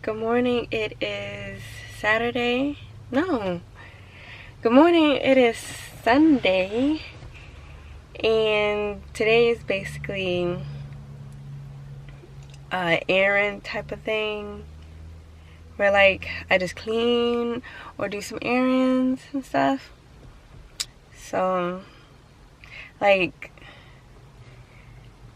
Good morning, it is Saturday. No. Good morning, it is Sunday. And today is basically an errand type of thing. Where like I just clean or do some errands and stuff. So like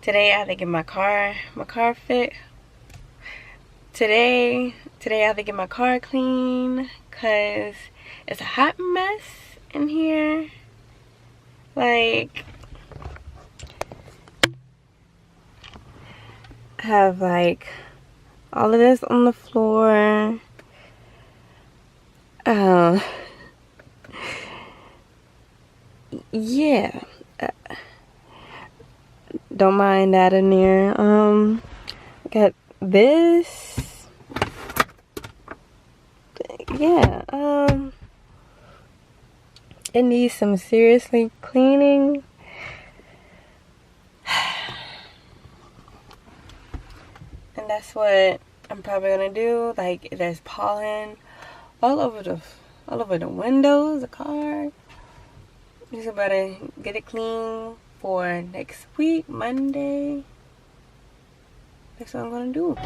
today I had to get my car fit. Today I have to get my car clean because it's a hot mess in here. Like, I have like all of this on the floor. Yeah. Don't mind that in there. Got this. Yeah, it needs some seriously cleaning. And that's what I'm probably gonna do. Like, there's pollen all over the windows of the car. Just about to get it clean for next week, Monday. That's what I'm gonna do.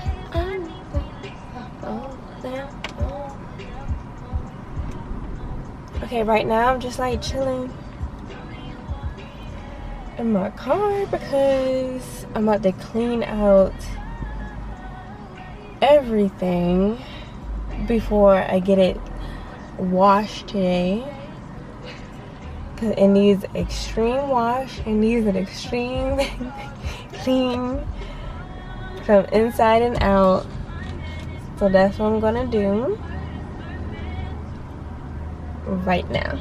Okay, right now I'm just like chilling in my car because I'm about to clean out everything before I get it washed today. Cause it needs extreme wash. It needs an extreme clean from inside and out. So that's what I'm gonna do right now.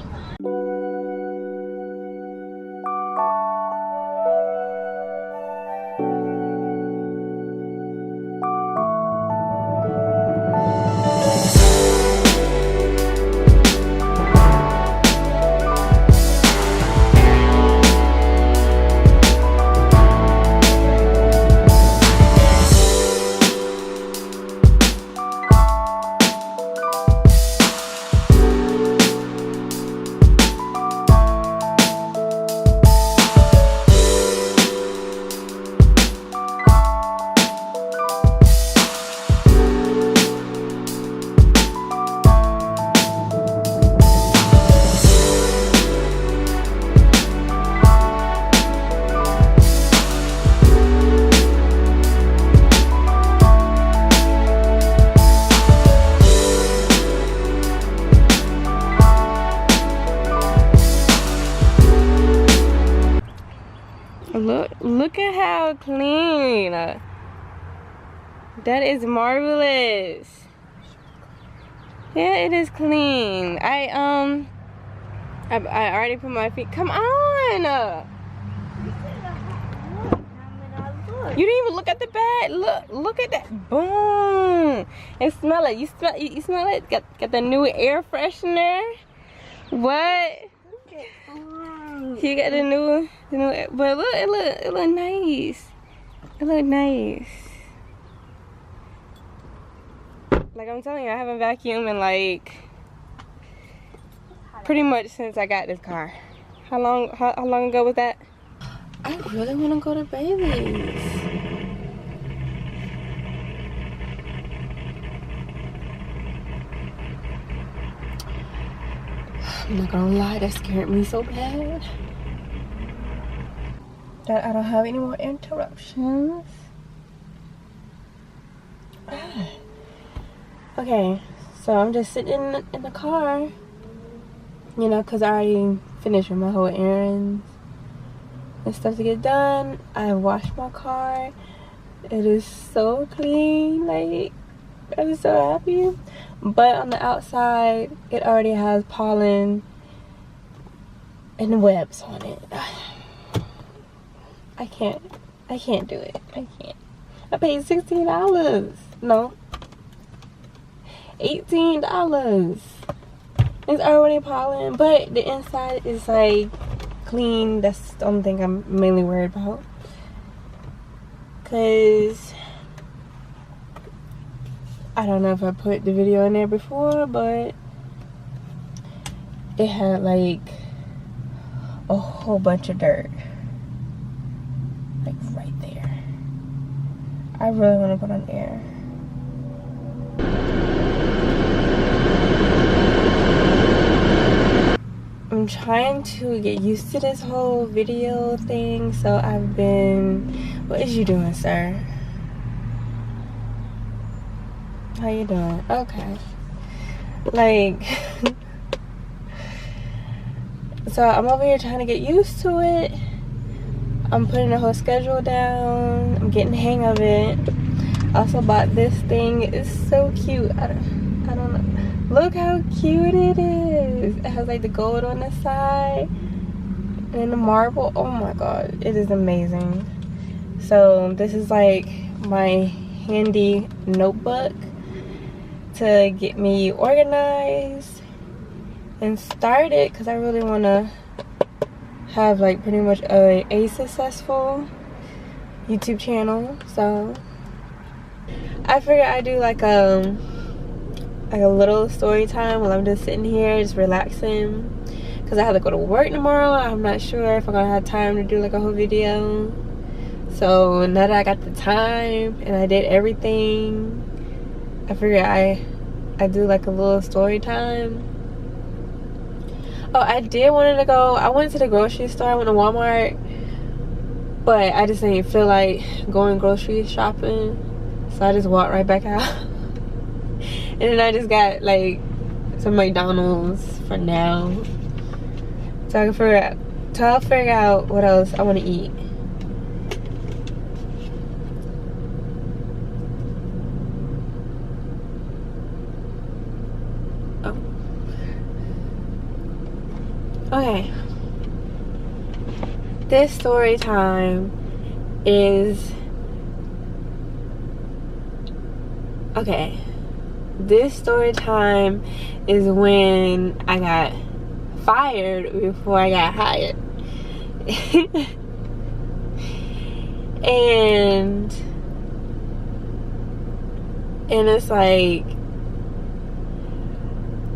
Look at how clean. That is marvelous. Yeah, it is clean. I already put my feet. Come on. You didn't even look at the bed. Look at that. Boom. And smell it. You smell it? Got the new air freshener. What? You got the new, but look, it look nice. It look nice. Like I'm telling you, I haven't vacuumed in like pretty much since I got this car. How long ago was that? I really want to go to Bailey's. I'm not gonna lie, that scared me so bad. That I don't have any more interruptions. Okay, so I'm just sitting in the car, you know, because I already finished with my whole errands and stuff to get done. I washed my car. It is so clean, like, I'm so happy. But on the outside, it already has pollen and webs on it. I can't do it. I can't. I paid $16. No. $18. It's already pollen, but the inside is like clean. That's the only thing I'm mainly worried about. Cause I don't know if I put the video in there before, but it had like a whole bunch of dirt, like right there. I really want to put on air. I'm trying to get used to this whole video thing, so I've been... What is you doing, sir? How you doing? Okay. Like... So I'm over here trying to get used to it. I'm putting the whole schedule down. I'm getting the hang of it. I also bought this thing. It's so cute. I don't know. Look how cute it is. It has like the gold on the side and the marble. Oh my god, it is amazing. So this is like my handy notebook to get me organized and started, because I really want to have like pretty much a successful YouTube channel. So I figured I'd do like a little story time while I'm just sitting here just relaxing, because I have to go to work tomorrow. I'm not sure if I'm gonna have time to do like a whole video. So now that I got the time and I did everything, I figured I do like a little story time. Oh, I went to the grocery store. I went to Walmart, but I just didn't feel like going grocery shopping, so I just walked right back out. And then I just got like some McDonald's for now, so I'll figure out what else I want to eat. Oh. Okay. This story time is okay. This story time is when I got fired before I got hired. and it's like,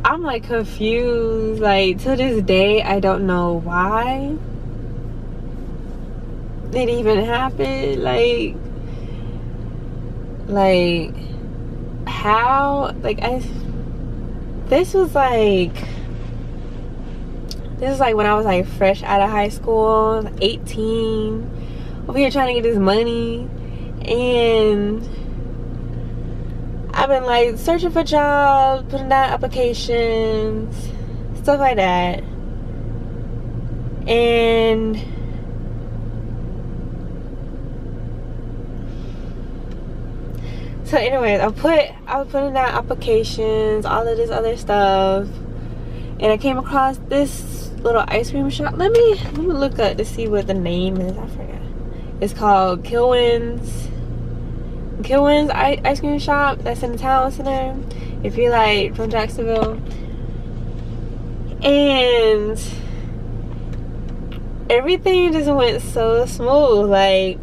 I'm like confused. Like to this day, I don't know why it even happened. Like how, like this was like when I was like fresh out of high school, like 18, over here trying to get this money, and I've been like searching for jobs, putting down applications, stuff like that. And so anyways, I was putting down applications, all of this other stuff, and I came across this little ice cream shop. Let me look up to see what the name is. I forgot. It's called Kilwin's ice cream shop. That's in the town center, if you're like from Jacksonville. And everything just went so smooth. Like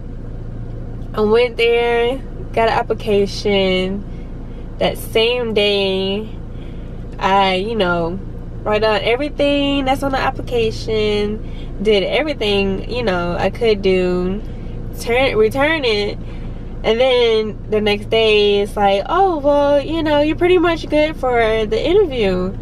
I went there, got an application that same day. I write down everything that's on the application, did everything I could do, return it. And then the next day it's like, oh well, you're pretty much good for the interview.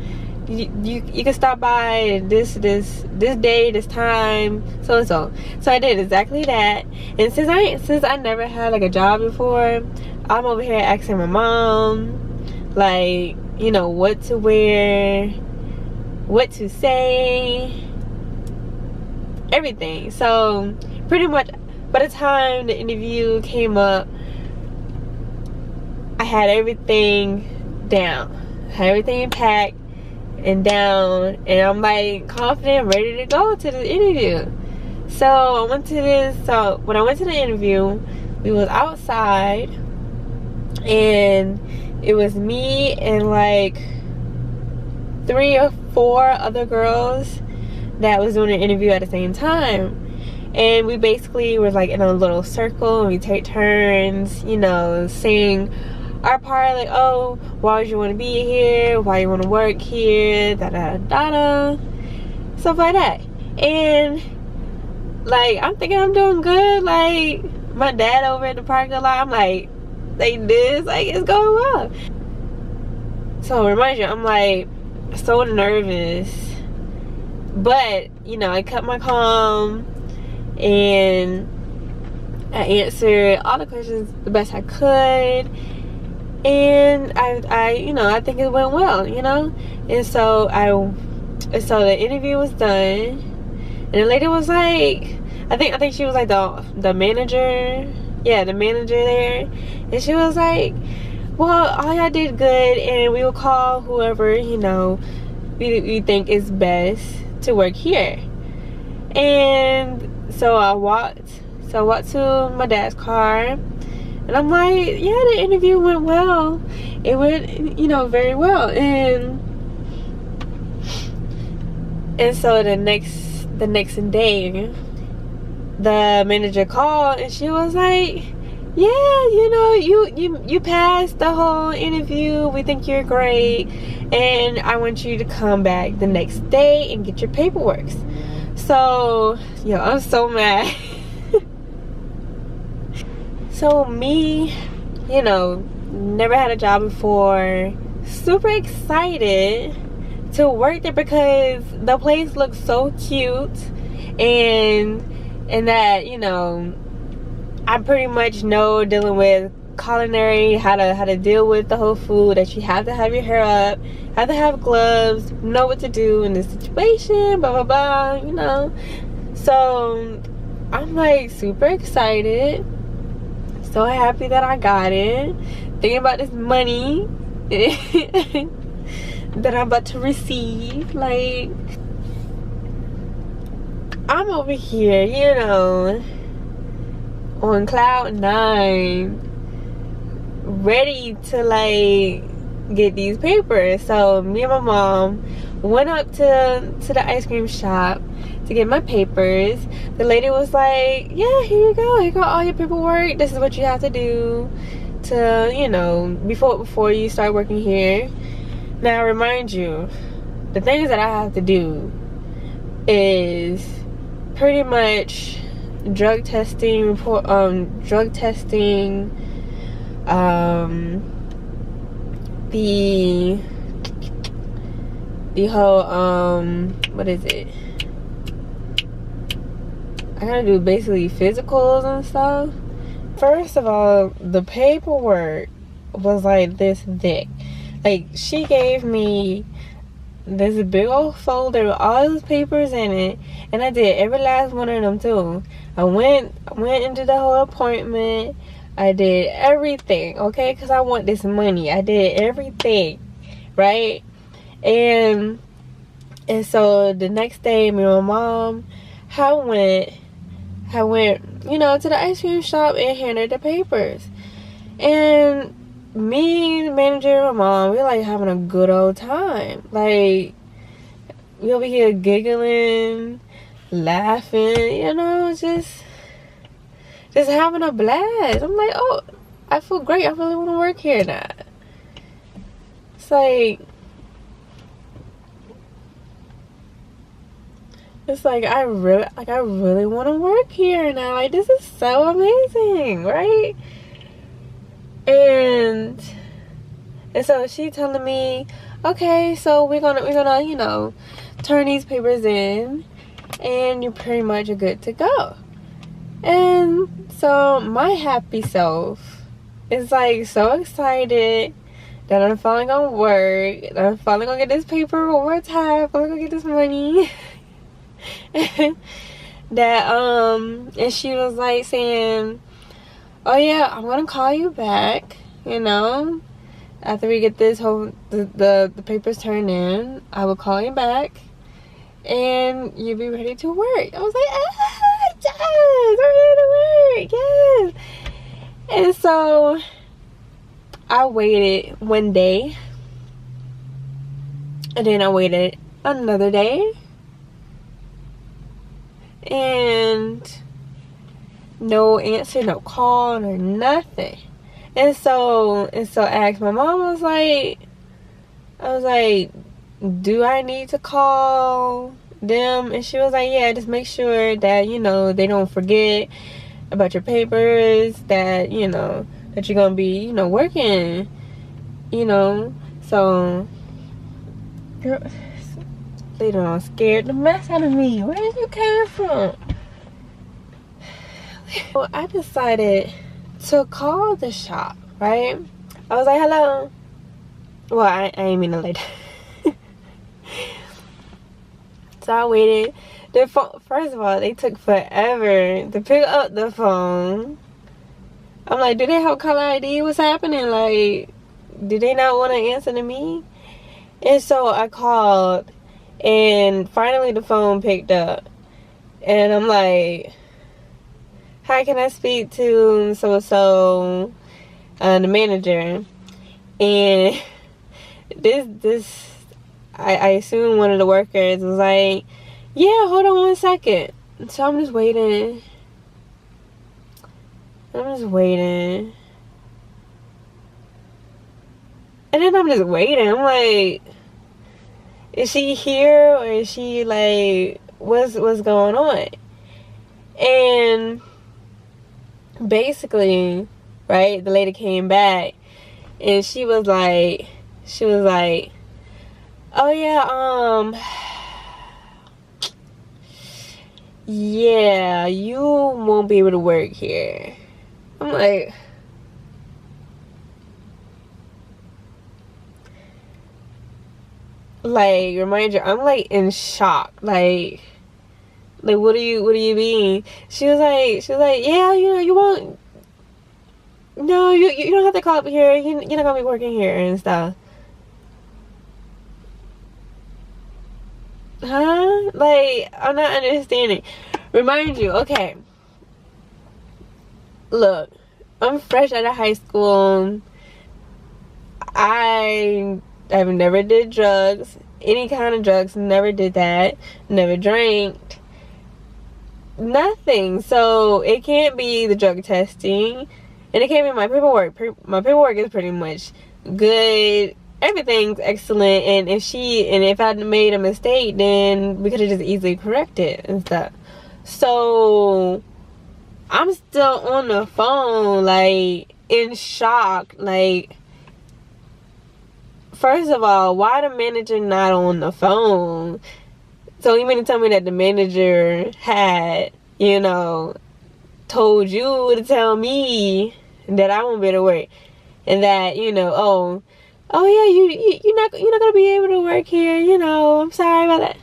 You can stop by this day, this time, so and so. So I did exactly that. And since I never had like a job before, I'm over here asking my mom, like, what to wear, what to say, everything. So pretty much by the time the interview came up, I had everything down, had everything packed and down, and I'm like confident, ready to go to the interview. So when I went to the interview, we was outside, and it was me and like 3 or 4 other girls that was doing an interview at the same time. And we basically were like in a little circle, and we take turns, saying are probably like, oh, why would you want to be here? Why you want to work here? Da da da da. Stuff like that. And like, I'm thinking I'm doing good. Like, my dad over at the parking lot, I'm like this, like, it's going well. So remind you, I'm like so nervous, but you know, I kept my calm and I answered all the questions the best I could, and I you know, I think it went well, you know. And so the interview was done, and the lady was like, I think she was like the manager, yeah, the manager there, and she was like, well, all y'all did good, and we will call whoever, you know, we think is best to work here. And so I walked to my dad's car, and I'm like, yeah, the interview went well. It went, you know, very well. And so the next day, the manager called, and she was like, yeah, you know, you passed the whole interview. We think you're great, and I want you to come back the next day and get your paperwork. So, yo, I'm so mad. So me, you know, never had a job before, super excited to work there because the place looks so cute, and that, you know, I pretty much know dealing with culinary, how to deal with the whole food, that you have to have your hair up, have to have gloves, know what to do in this situation, blah blah blah, you know. So I'm like super excited, so happy that I got it, thinking about this money that I'm about to receive. Like, I'm over here, you know, on cloud 9, ready to like get these papers. So me and my mom went up to the ice cream shop to get my papers. The lady was like, yeah, here you go all your paperwork. This is what you have to do to, you know, before you start working here. Now remind you, the things that I have to do is pretty much drug testing, the whole what is it, I gotta do basically physicals and stuff. First of all, the paperwork was like this thick. Like, she gave me this big old folder with all those papers in it, and I did every last one of them too. I went into the whole appointment. I did everything, okay, because I want this money. I did everything, right? And so the next day, me and my mom, I went, you know, to the ice cream shop and handed the papers. And me, the manager, and my mom, we like having a good old time. Like, we over here giggling, laughing, you know, just having a blast. I'm like, oh, I feel great. I really want to work here now. It's like I really want to work here now. Like, this is so amazing, right? And so she telling me, okay, so we're gonna, you know, turn these papers in, and you're pretty much good to go. And so my happy self is like so excited that I'm finally gonna work, that I'm finally gonna get this paper one more time, finally gonna get this money. That and she was like saying, oh yeah, I'm gonna call you back, you know, after we get this whole the papers turned in. I will call you back and you'll be ready to work. I was like, yes, I'm ready to work, yes. And so I waited one day, and then I waited another day, and no answer, no call, or nothing. And so I asked my mom, I was like, do I need to call them? And she was like, yeah, just make sure that, you know, they don't forget about your papers, that, you know, that you're gonna be, you know, working, you know. So, girl, they done scared the mess out of me. Where did you came from? Well, I decided to call the shop, right? I was like, hello. Well, I ain't mean to like that. So I waited. The phone, first of all, they took forever to pick up the phone. I'm like, do they have caller ID? What's happening? Like, do they not want to answer to me? And so I called, and finally the phone picked up. And I'm like, hi, can I speak to so-and-so, the manager? And I assume one of the workers was like, yeah, hold on 1 second. So I'm just waiting. And then I'm just waiting. I'm like, is she here, or is she like, what's going on? And basically, right, the lady came back, and she was like, oh yeah, yeah, you won't be able to work here. I'm like, reminder, I'm like in shock. Like what do you mean? She was like, yeah, you know, you won't. No, you don't have to call up here. You're not gonna be working here and stuff. Huh? Like, I'm not understanding. Remind you, okay. Look, I'm fresh out of high school. I've never did drugs, any kind of drugs. Never did that. Never drank. Nothing. So it can't be the drug testing, and it can't be my paperwork. My paperwork is pretty much good. Everything's excellent. And if I'd made a mistake, then we could have just easily corrected and stuff. So I'm still on the phone, like, in shock. Like, first of all, why the manager not on the phone? So you mean to tell me that the manager had, you know, told you to tell me that I won't be able to work, and that, you know, oh yeah, you're not gonna be able to work here, you know, I'm sorry about that.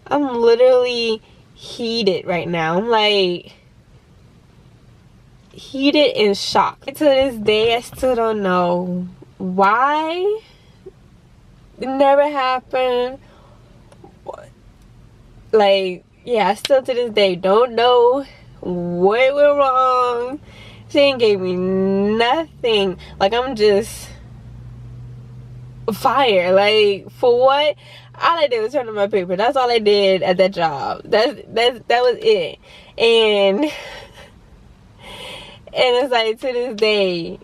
I'm literally heated right now. I'm like heated and shocked. To this day, I still don't know why. It never happened. Like, yeah, I still to this day don't know what went wrong. She ain't gave me nothing. Like, I'm just fired. Like, for what? All I did was turn in my paper. That's all I did at that job. That was it. And it's like, to this day,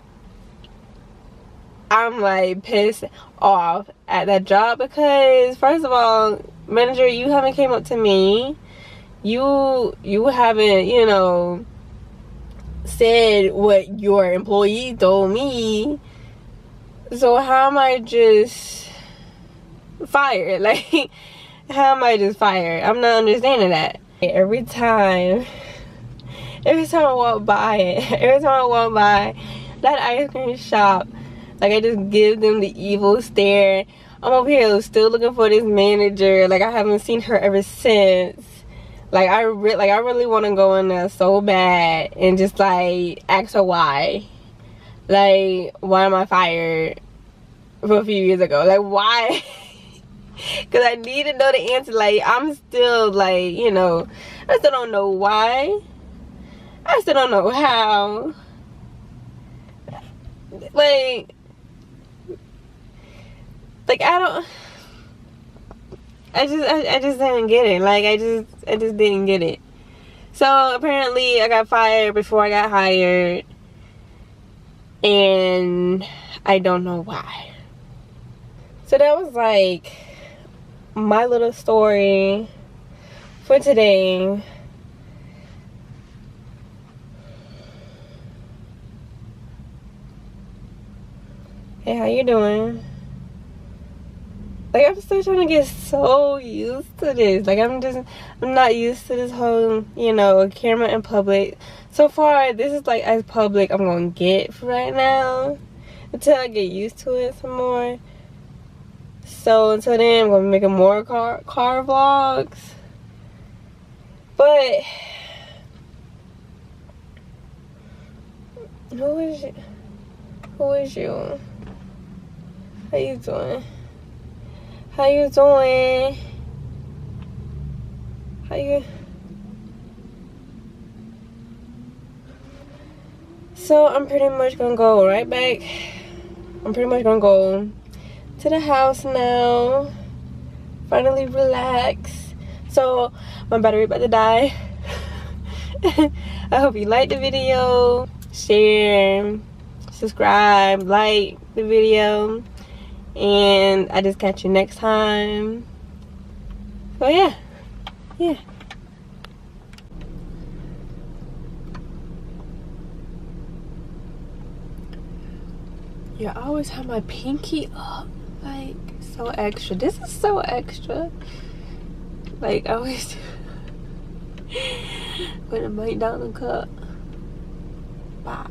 I'm like pissed off at that job, because first of all, manager, you haven't came up to me. You haven't, you know, said what your employee told me. So how am I just fired? Like, how am I just fired? I'm not understanding that. Every time I walk by that ice cream shop, like, I just give them the evil stare. I'm over here still looking for this manager. Like, I haven't seen her ever since. Like, I really want to go in there so bad and just, like, ask her why. Like, why am I fired for a few years ago? Like, why? Because I need to know the answer. Like, I'm still, like, you know, I still don't know why. I still don't know how. Like, I just didn't get it. Like, I just didn't get it. So apparently I got fired before I got hired. and I don't know why. So that was like my little story for today. Hey, how you doing? Like, I'm still trying to get so used to this. Like, I'm not used to this whole, you know, camera in public. So far, this is like as public I'm gonna get for right now, until I get used to it some more. So until then, I'm gonna be making more car vlogs. But who is you? Who is you? How you doing? How you doing? How you? So I'm pretty much gonna go right back. I'm pretty much gonna go to the house now. Finally relax. So my battery about to die. I hope you liked the video. Share, subscribe, like the video, and I just catch you next time. So yeah. Yeah, I always have my pinky up, like so extra. This is so extra. Like I always do. With a McDonald's cup. Bye.